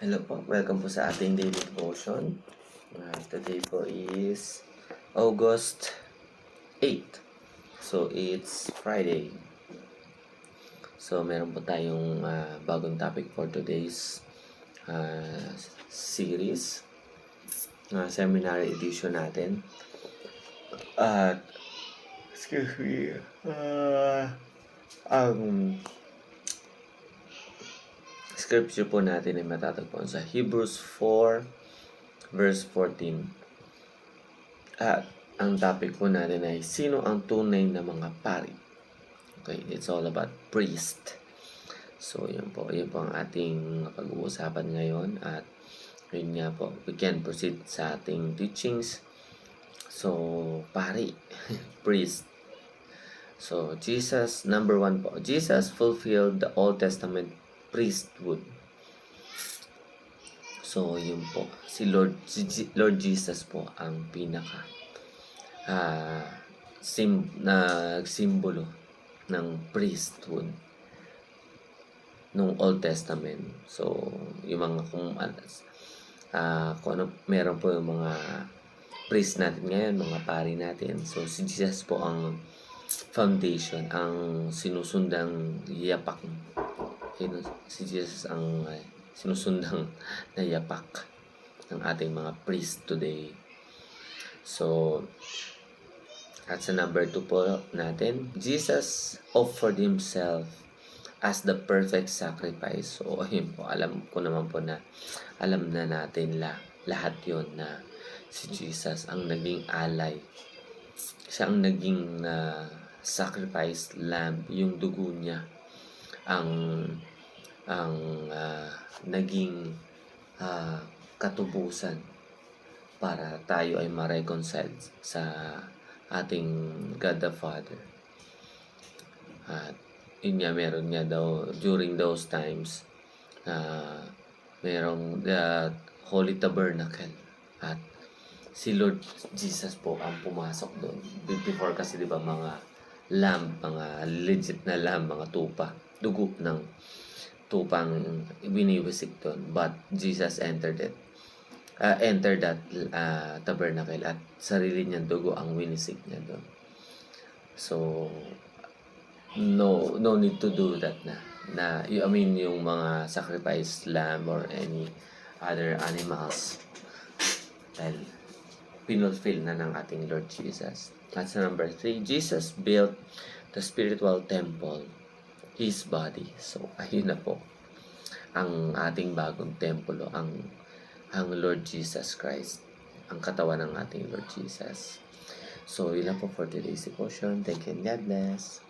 Hello po, welcome po sa ating daily devotion. Today po is August 8. So, it's Friday. So, meron po tayong bagong topic for today's series. Seminary edition natin. Excuse me. Ang scripture po natin ay matatagpuan sa Hebrews 4 verse 14. At ang topic po natin ay sino ang tunay na mga pari? Okay, it's all about priest. So, yun po ang ating pag-uusapan ngayon. At yun nga po, we can proceed sa ating teachings. So, pari, priest. So, Jesus, number 1 po. Jesus fulfilled the Old Testament priesthood. So, yun po. Si Lord Jesus po ang pinaka simbolo ng priesthood nung Old Testament. So, yung mga kung ano, meron po yung mga priest natin ngayon, mga pari natin. So, si Jesus po ang foundation, ang sinusundang yapak. Si Jesus ang sinusundang na yapak ng ating mga priest today. So, at sa number 2 po natin, Jesus offered Himself as the perfect sacrifice. So, ayun po, alam ko naman po na alam na natin lahat yon na si Jesus ang naging alay. Siya ang naging sacrifice lamb, yung dugo niya ang naging katubusan para tayo ay ma-reconcile sa ating God the Father. At yun nga, meron nga daw during those times merong the Holy Tabernacle at si Lord Jesus po ang pumasok doon. Before kasi diba mga lamb, mga legit na lamb, mga tupa, dugo ng tupang biniwisik doon. But Jesus entered that tabernacle at sarili niyang dugo ang winisik niya doon. So, no need to do that yung mga sacrifice lamb or any other animals dahil pinulfill na ng ating Lord Jesus. At sa number 3, Jesus built the spiritual temple, His body. So, ayun na po ang ating bagong templo, ang Lord Jesus Christ, ang katawan ng ating Lord Jesus. So, yun lang po for today's devotion. Thank you and God bless.